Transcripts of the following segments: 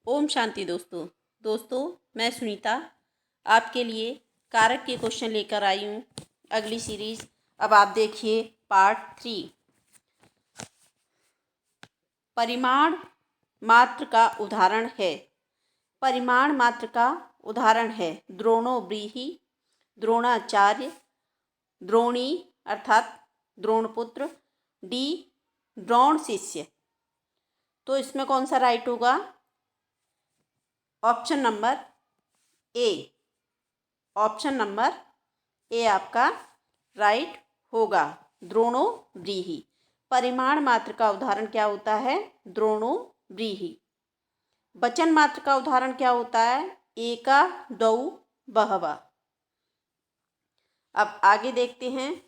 ओम शांति दोस्तों मैं सुनीता आपके लिए कारक के क्वेश्चन लेकर आई हूँ। अगली सीरीज अब आप देखिए पार्ट 3। परिमाण मात्र का उदाहरण है। परिमाण मात्र का उदाहरण है द्रोणो ब्रीहि, द्रोणाचार्य, द्रोणी अर्थात द्रोणपुत्र, डी द्रोण शिष्य। तो इसमें कौन सा राइट होगा? Option number A. Option number A आपका राइट होगा, द्रोणो ब्रीहि। परिमाण मात्र का उदाहरण क्या होता है? द्रोणो ब्रीहि। वचन मात्र का उदाहरण क्या होता है? एका द्वौ बहवा। अब आगे देखते हैं।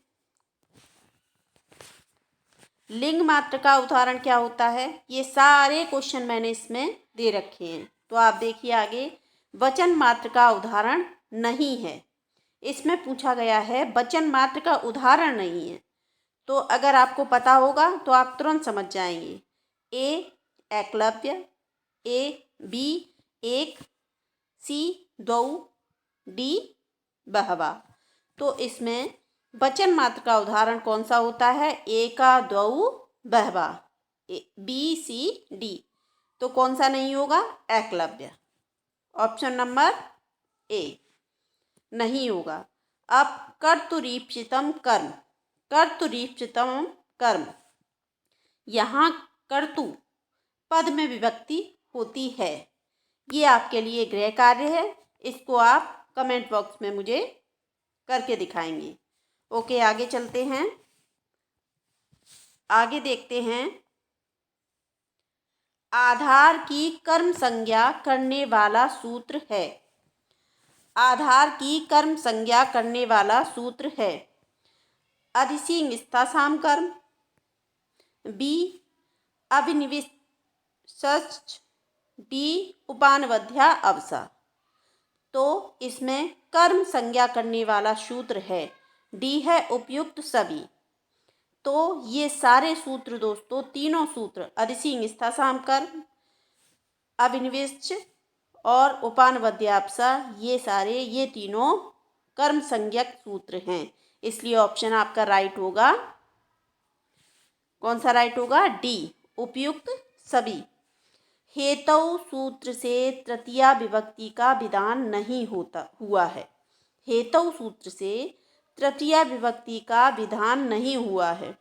लिंग मात्र का उदाहरण क्या होता है? ये सारे क्वेश्चन मैंने इसमें दे रखे हैं, तो आप देखिए आगे। वचन मात्र का उदाहरण नहीं है, इसमें पूछा गया है वचन मात्र का उदाहरण नहीं है। तो अगर आपको पता होगा तो आप तुरंत समझ जाएंगे। ए एकलव्य, ए बी एक, सी द्वौ, डी बहवा। तो इसमें वचन मात्र का उदाहरण कौन सा होता है? एका द्वौ बहवा, बी सी डी। तो कौन सा नहीं होगा? एकलव्य। ऑप्शन नंबर ए नहीं होगा। अब कर्तुरीप्सितम कर्म, कर्तुरीप्सितम कर्म, यहाँ कर्तु पद में विभक्ति होती है। ये आपके लिए गृह कार्य है, इसको आप कमेंट बॉक्स में मुझे करके दिखाएंगे। ओके, आगे चलते हैं। आगे देखते हैं। आधार की कर्म संज्ञा करने वाला सूत्र है। आधार की कर्म संज्ञा करने वाला सूत्र है अधिसिंग स्थासाम कर्म, बी अभिनिविष्ट, डी उपानवध्या अवसा। तो इसमें कर्म संज्ञा करने वाला सूत्र है डी है उपयुक्त सभी। तो ये सारे सूत्र दोस्तों, तीनों सूत्र अधिसिंग स्थासाम कर्म, अभिनिविष्ट और उपानवध्यापसा, ये तीनों कर्म संज्ञक सूत्र हैं। इसलिए ऑप्शन आपका राइट होगा। कौन सा राइट होगा? डी उपयुक्त सभी। हेतु सूत्र से तृतीया विभक्ति का विधान नहीं हुआ है। हेतु सूत्र से तृतीया विभक्ति का विधान नहीं हुआ है।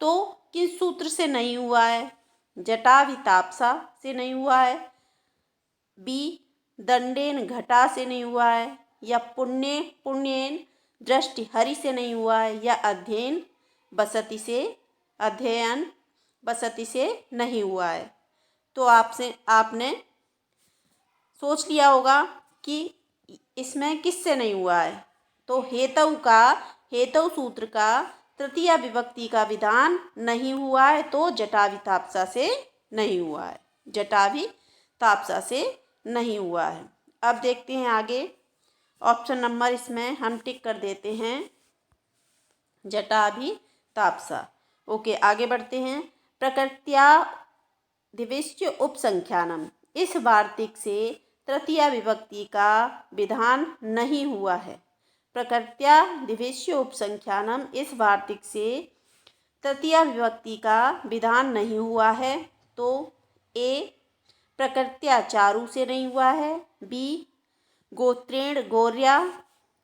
तो किस सूत्र से नहीं हुआ है? जटाविताप्सा से नहीं हुआ है, बी दंडेन घटा से नहीं हुआ है, या पुण्येन दृष्टि हरि से नहीं हुआ है, या अध्ययन बसति से नहीं हुआ है। तो आपने सोच लिया होगा कि इसमें किससे नहीं हुआ है। तो हेतु सूत्र का तृतीया विभक्ति का विधान नहीं हुआ है, तो जटाविताप्सा से नहीं हुआ है, जटाविताप्सा से नहीं हुआ है। अब देखते हैं आगे। ऑप्शन नंबर इसमें हम टिक कर देते हैं, जटाभिताप्सा। ओके, आगे बढ़ते हैं। प्रकृत्यादिविष्ट उपसंख्यानम, इस वार्तिक से तृतीया विभक्ति का विधान नहीं हुआ है। प्रकृत्यादिविष्ट उपसंख्यानम, इस वार्तिक से तृतीया विभक्ति का विधान नहीं हुआ है। तो ए प्रकृत्या चारु से नहीं हुआ है, बी गोत्रेण गौर्या,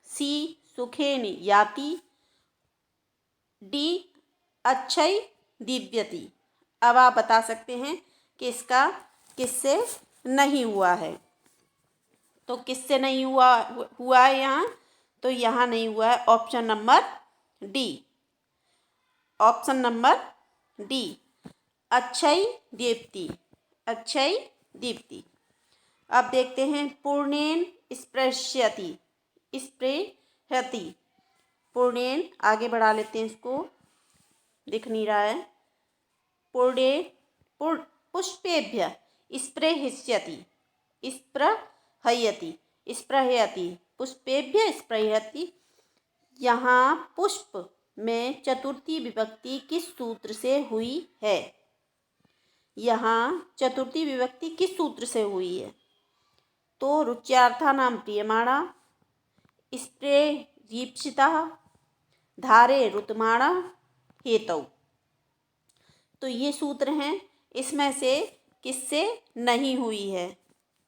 सी सुखेन याति, डी अच्छय दिव्यति। अब आप बता सकते हैं कि इसका किससे नहीं हुआ है। तो किससे नहीं हुआ है यहाँ? तो यहाँ नहीं हुआ है option number D. Option number D Akshay Deepti, Akshay Deepti. अब देखते हैं। पूर्णेन स्पृश्यति, स्पृहति, पूर्णेन आगे बढ़ा लेते हैं, इसको दिख नहीं रहा है। पुष्पेभ्य स्पृहयति, स्पृहयति, स्पृहयति, पुष्पेभ्य स्पृहयति। यहाँ पुष्प में चतुर्थी विभक्ति किस सूत्र से हुई है? यहाँ चतुर्थी विभक्ति किस सूत्र से हुई है? तो रुच्यार्थानां प्रीयमाणा, स्प्रे दीप्सितः, धारे ऋतुमाणा हेतौ। तो ये सूत्र हैं, इसमें से किससे नहीं हुई है?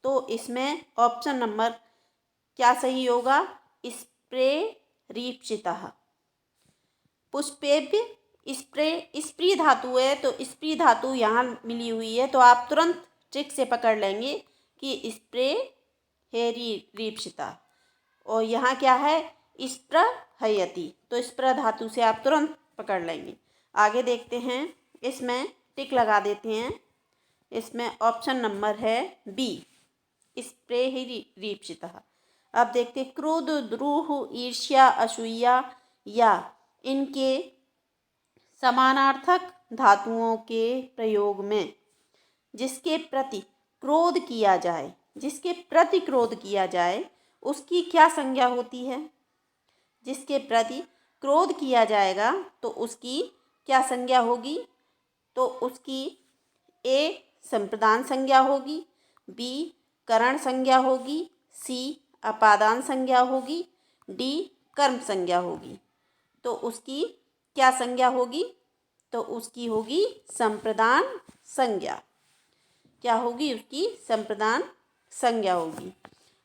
तो इसमें ऑप्शन नंबर क्या सही होगा? स्प्रे रीप्सितः। पुष्पेभ्य स्प्री धातु है, तो स्प्री धातु यहाँ मिली हुई है, तो आप तुरंत ट्रिक से पकड़ लेंगे कि स्प्रे है रीप्सिता। और यहाँ क्या है? स्प्रहयति, तो स्प्र धातु से आप तुरंत पकड़ लेंगे। आगे देखते हैं, इसमें टिक लगा देते हैं। इसमें ऑप्शन नंबर है बी, स्प्रे ही रीप्सितः। अब देखते हैं, क्रोध, द्रोह, ईर्ष्या, असूया या इनके समानार्थक धातुओं के प्रयोग में जिसके प्रति क्रोध किया जाए, जिसके प्रति क्रोध किया जाए, उसकी क्या संज्ञा होती है? जिसके प्रति क्रोध किया जाएगा तो उसकी क्या संज्ञा होगी? तो उसकी ए संप्रदान संज्ञा होगी, बी करण संज्ञा होगी, सी अपादान संज्ञा होगी, डी कर्म संज्ञा होगी। तो उसकी क्या संज्ञा होगी? तो उसकी होगी संप्रदान संज्ञा। क्या होगी? उसकी संप्रदान संज्ञा होगी।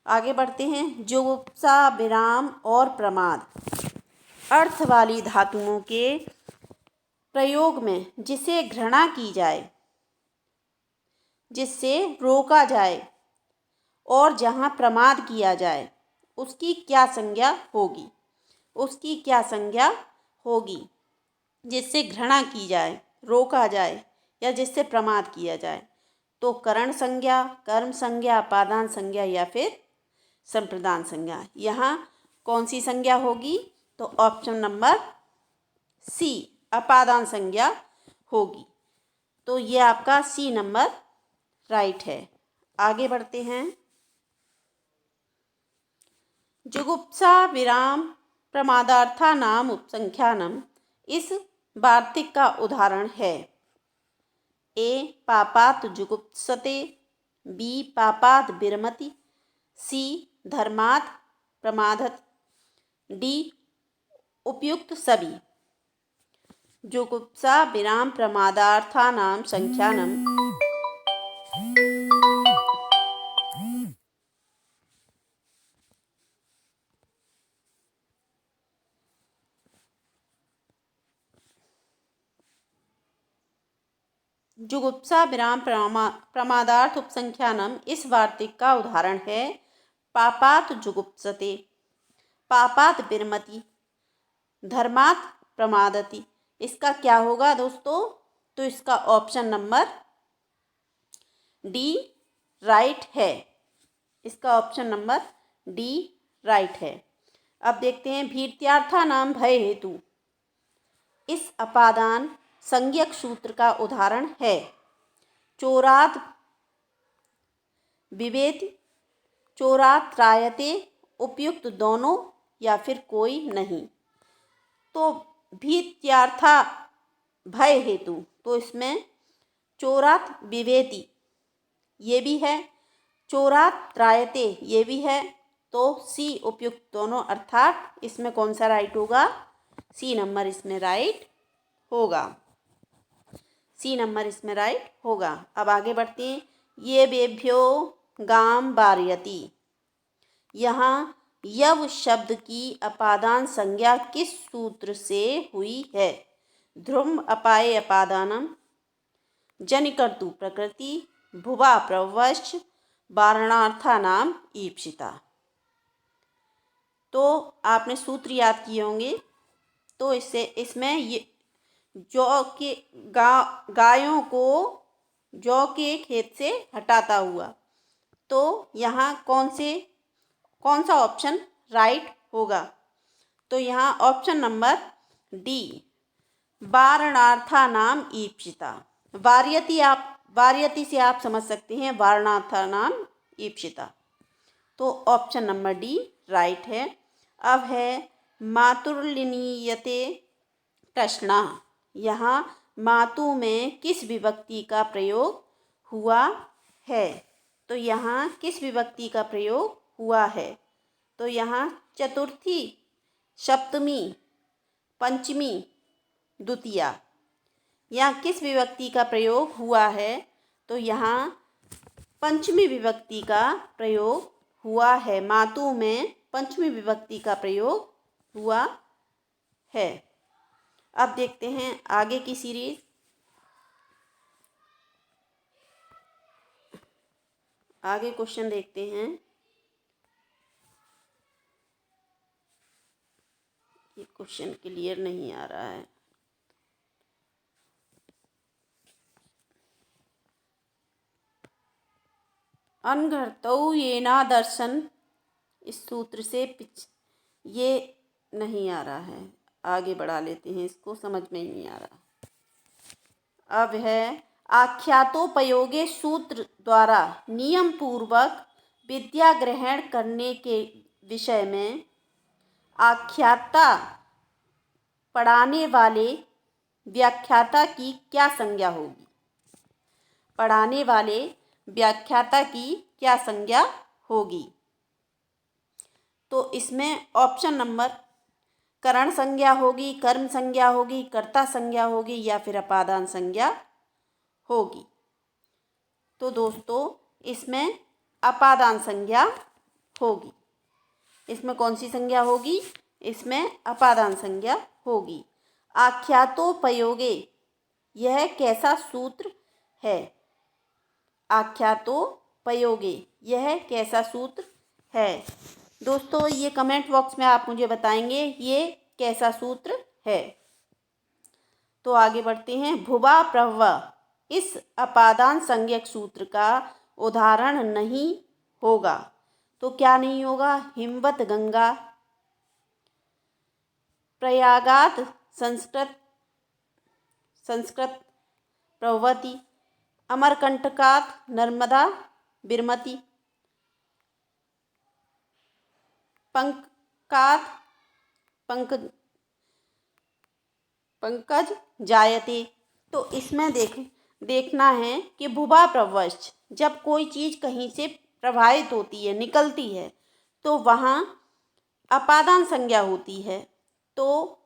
आगे बढ़ते हैं, जुगुप्सा, विराम और प्रमाद अर्थ वाली धातुओं के प्रयोग में जिसे घृणा की जाए, जिससे रोका जाए और जहाँ प्रमाद किया जाए, उसकी क्या संज्ञा होगी? उसकी क्या संज्ञा होगी? जिससे घृणा की जाए, रोका जाए या जिससे प्रमाद किया जाए। तो करण संज्ञा, कर्म संज्ञा, अपादान संज्ञा या फिर संप्रदान संज्ञा। यहाँ कौन सी संज्ञा होगी? तो ऑप्शन नंबर सी अपादान संज्ञा होगी। तो ये आपका सी नंबर राइट है। आगे बढ़ते हैं, जुगुप्सा, विराम, प्रमादार्थानाम उपसंख्यानम इस वार्तिक का उदाहरण है। ए पापात जुगुप्सते, बी पापात विरमति, सी धर्मात् प्रमादत, डी उपयुक्त सभी। जुगुप्सा, विराम, प्रमादार्थानाम संख्यानम जुगुप्सा, विराम, प्रमादार्थ उपसंख्यानम इस वार्तिक का उदाहरण है। पापात जुगुप्सते, पापात विरमति, धर्मात् प्रमादति। इसका क्या होगा दोस्तों? तो इसका ऑप्शन नंबर डी राइट है। इसका ऑप्शन नंबर डी राइट है। अब देखते हैं, भीत्यार्थानाम भय हेतु इस अपादान संज्ञक सूत्र का उदाहरण है। चोरात विवेति, चोरात त्रायते, उपयुक्त दोनों या फिर कोई नहीं। तो भीत्यार्था भय हेतु, तो इसमें चोरात विवेति ये भी है, चोरात त्रायते ये भी है। तो सी उपयुक्त दोनों, अर्थात इसमें कौन सा राइट होगा? सी नंबर इसमें राइट होगा। सी नंबर इसमें राइट होगा। अब आगे बढ़ते हैं, ये बेभ्यो गाम बारयति। यहाँ यव शब्द की अपादान संज्ञा किस सूत्र से हुई है? ध्रुम अपाये अपादानम, जनिकर्तु प्रकृति, भुवा प्रवश्च, वारणार्थानाम ईप्सिता। तो आपने सूत्र याद किए होंगे। तो इसमें ये जौ के गायों को जौ के खेत से हटाता हुआ, तो यहाँ कौन सा ऑप्शन राइट होगा? तो यहाँ ऑप्शन नंबर डी वारणार्थानाम ईप्सिता। वार्यति से आप समझ सकते हैं वारणार्थानाम ईप्सिता। तो ऑप्शन नंबर डी राइट है। अब है मातुर्लिनीयते तृष्णा। यहाँ मातु में किस विभक्ति का प्रयोग हुआ है? तो यहाँ किस विभक्ति का प्रयोग हुआ है? तो यहाँ चतुर्थी, सप्तमी, पंचमी, द्वितीया। यहाँ किस विभक्ति का प्रयोग हुआ है? तो यहाँ पंचमी विभक्ति का प्रयोग हुआ है। मातु में पंचमी विभक्ति का प्रयोग हुआ है। अब देखते हैं आगे की सीरीज। आगे क्वेश्चन देखते हैं। ये क्वेश्चन क्लियर नहीं आ रहा है। अनघर्तौ येनादर्शन, इस सूत्र से ये नहीं आ रहा है। आगे बढ़ा लेते हैं, इसको समझ में ही नहीं आ रहा। अब है आख्यातोपयोगे सूत्र द्वारा नियम पूर्वक विद्या ग्रहण करने के विषय में आख्याता पढ़ाने वाले व्याख्याता की क्या संज्ञा होगी? पढ़ाने वाले व्याख्याता की क्या संज्ञा होगी? तो इसमें ऑप्शन नंबर करण संज्ञा होगी, कर्म संज्ञा होगी, कर्ता संज्ञा होगी या फिर अपादान संज्ञा होगी। तो दोस्तों इसमें अपादान संज्ञा होगी। इसमें कौन सी संज्ञा होगी? इसमें अपादान संज्ञा होगी। आख्यातोपयोगे, यह कैसा सूत्र है? आख्यातोपयोगे, यह कैसा सूत्र है? दोस्तों ये कमेंट बॉक्स में आप मुझे बताएंगे ये कैसा सूत्र है। तो आगे बढ़ते हैं। भुवा प्रभवा, इस अपादान संज्ञक सूत्र का उदाहरण नहीं होगा। तो क्या नहीं होगा? हिमवत गंगा, प्रयागात संस्कृत प्रभवती, अमरकंटकात नर्मदा विरमती, पंकज जायते। तो इसमें देखना है कि भुवा प्रवश्च, जब कोई चीज़ कहीं से प्रवाहित होती है, निकलती है, तो वहाँ अपादान संज्ञा होती है। तो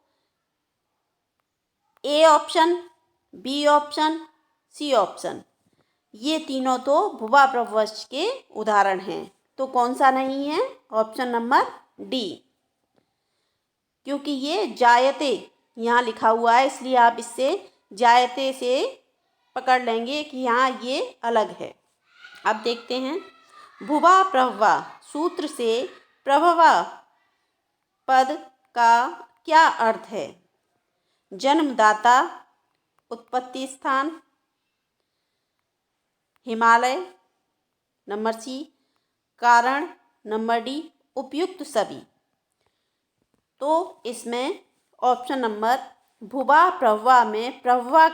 A option, B option, C option, ये तीनों तो भुवा प्रवश्च के उदाहरण हैं। तो कौन सा नहीं है? ऑप्शन नंबर डी, क्योंकि ये जायते यहाँ लिखा हुआ है, इसलिए आप इससे जायते से पकड़ लेंगे कि यहाँ ये अलग है। अब देखते हैं भुवा प्रभवा सूत्र से प्रभवा पद का क्या अर्थ है? जन्मदाता, उत्पत्ति स्थान, हिमालय, नंबर सी, कारण, नंबर डी, उपयुक्त सभी। तो इसमें ऑप्शन नंबर भुवा प्रभवा में प्रभवा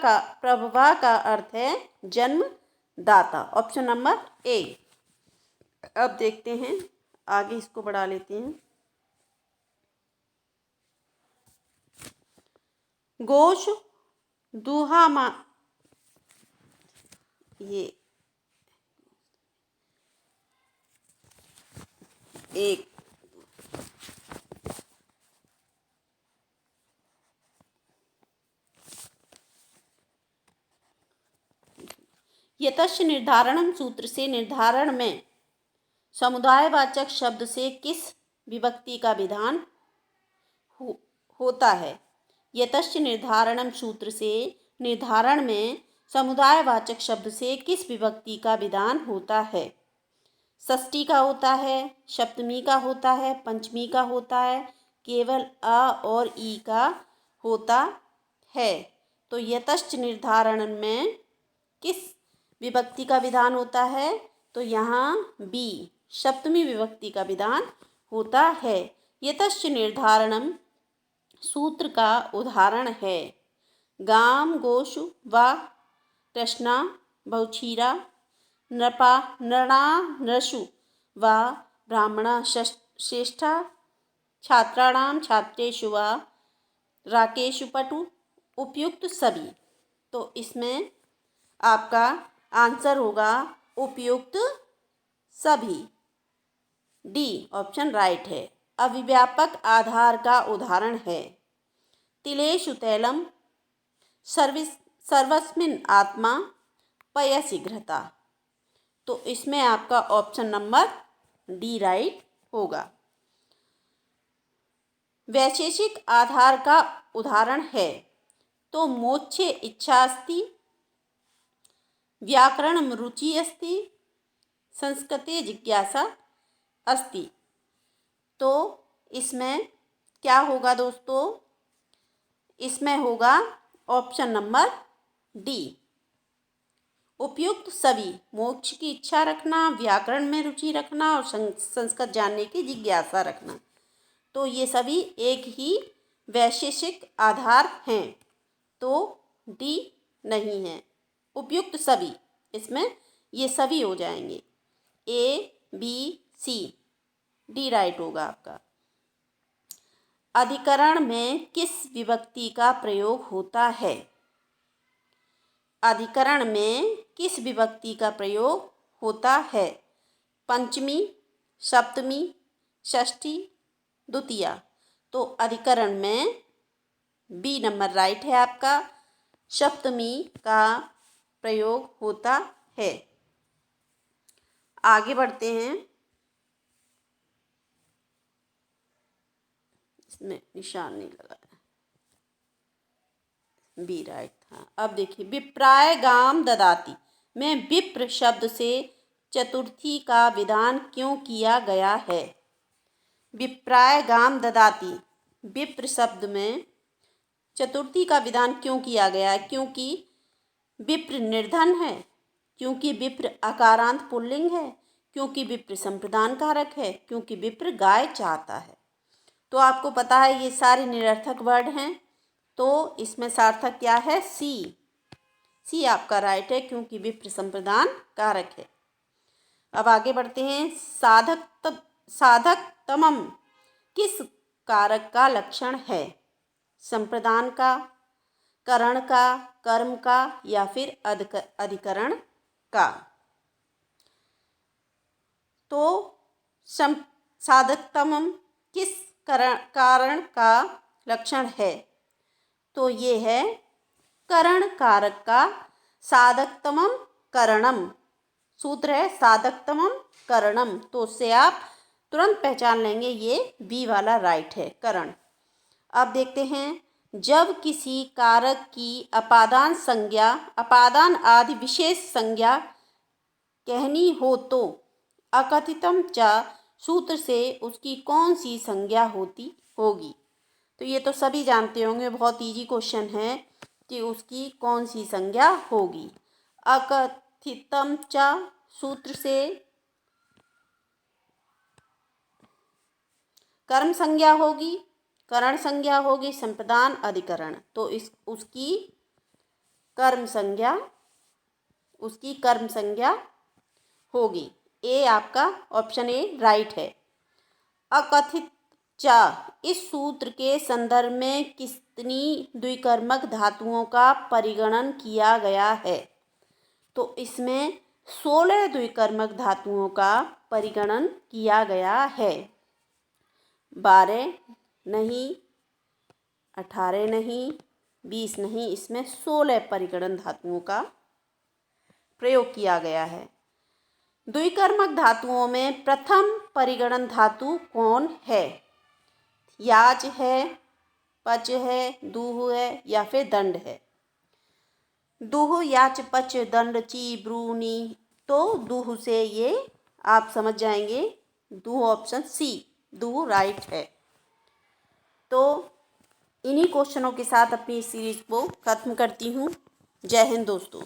का अर्थ है जन्मदाता, ऑप्शन नंबर ए। अब देखते हैं आगे, इसको बढ़ा लेते हैं। गोश दूहा मा, ये एक यतश्च निर्धारणम सूत्र से निर्धारण में समुदायवाचक शब्द से किस विभक्ति का विधान होता है? यतश्च निर्धारणम सूत्र से निर्धारण में समुदायवाचक शब्द से किस विभक्ति का विधान होता है? षष्ठी का होता है, सप्तमी का होता है, पंचमी का होता है, केवल अ और ई का होता है। तो यतश्च निर्धारण में किस विभक्ति का विधान होता है? तो यहाँ बी, सप्तमी विभक्ति का विधान होता है। यतश्च निर्धारणम सूत्र का उदाहरण है गाम गोषु व कृष्णा बहुक्षीरा नृपा नृणा नृषु व ब्राह्मणा श्रेष्ठा छात्राणाम छात्रेषु व राकेषु पटु, उपयुक्त सभी। तो इसमें आपका आंसर होगा उपयुक्त सभी। डी ऑप्शन राइट है। अविव्यापक आधार का उदाहरण है तिलेषु तैलम, सर्वस्मिन् आत्मा, पयशीघ्रता। तो इसमें आपका ऑप्शन नंबर डी राइट होगा। वैशेषिक आधार का उदाहरण है तो मोक्षे इच्छा अस्ति, व्याकरणं रुचि अस्ति, संस्कृते जिज्ञासा अस्ति। तो इसमें क्या होगा दोस्तों? इसमें होगा ऑप्शन नंबर डी उपयुक्त सभी। मोक्ष की इच्छा रखना, व्याकरण में रुचि रखना और संस्कृत जानने की जिज्ञासा रखना, तो ये सभी एक ही वैशेषिक आधार हैं। तो डी नहीं है, उपयुक्त सभी, इसमें ये सभी हो जाएंगे। A B C, D right होगा आपका। अधिकरण में किस विभक्ति का प्रयोग होता है? अधिकरण में किस विभक्ति का प्रयोग होता है? पंचमी, सप्तमी, षष्ठी, द्वितीया। तो अधिकरण में बी नंबर राइट है आपका, सप्तमी का प्रयोग होता है। आगे बढ़ते हैं। इसमें निशान नहीं लगा है, बी राइट था। अब देखिए, विप्राय गाम ददाति में विप्र शब्द से चतुर्थी का विधान क्यों किया गया है? विप्राय गाम ददाति, विप्र शब्द में चतुर्थी का विधान क्यों किया गया है? क्योंकि विप्र निर्धन है, क्योंकि विप्र अकारांत पुल्लिंग है, क्योंकि विप्र संप्रदान कारक है, क्योंकि विप्र गाय चाहता है। तो आपको पता है ये सारे निरर्थक वर्ड हैं, तो इसमें सार्थक क्या है? सी। सी आपका राइट है, क्योंकि विप्र संप्रदान कारक है। अब आगे बढ़ते हैं। साधकतमम किस कारक का लक्षण है? संप्रदान का, करण का, कर्म का या फिर अधिकरण का? तो साधकतमम किस कारण का लक्षण है? तो ये है करण कारक का। साधकतमम करणम, सूत्र है साधकतमम करणम। तो उससे आप तुरंत पहचान लेंगे ये बी वाला राइट है, करण। अब देखते हैं, जब किसी कारक की अपादान संज्ञा, अपादान आदि विशेष संज्ञा कहनी हो तो अकथितम च सूत्र से उसकी कौन सी संज्ञा होगी? तो ये तो सभी जानते होंगे, बहुत इजी क्वेश्चन है कि उसकी कौन सी संज्ञा होगी। अकथितम च सूत्र से कर्म संज्ञा होगी, करण संज्ञा होगी, संप्रदान, अधिकरण। तो उसकी कर्म संज्ञा होगी। ए आपका ऑप्शन ए राइट है। अकथित च इस सूत्र के संदर्भ में कितनी द्विकर्मक धातुओं का परिगणन किया गया है? तो इसमें 16 द्विकर्मक धातुओं का परिगणन किया गया है। 12 नहीं, 18 नहीं, 20 नहीं, इसमें 16 परिगणन धातुओं का प्रयोग किया गया है। द्विकर्मक धातुओं में प्रथम परिगणन धातु कौन है? याच है, पच है, दूह है या फिर दंड है? दूह, याच, पच, दंड, ची, ब्रू, नी। तो दूह से ये आप समझ जाएंगे, दूह ऑप्शन सी, दूह राइट है। तो इन्हीं क्वेश्चनों के साथ अपनी इस सीरीज को खत्म करती हूँ। जय हिंद दोस्तों।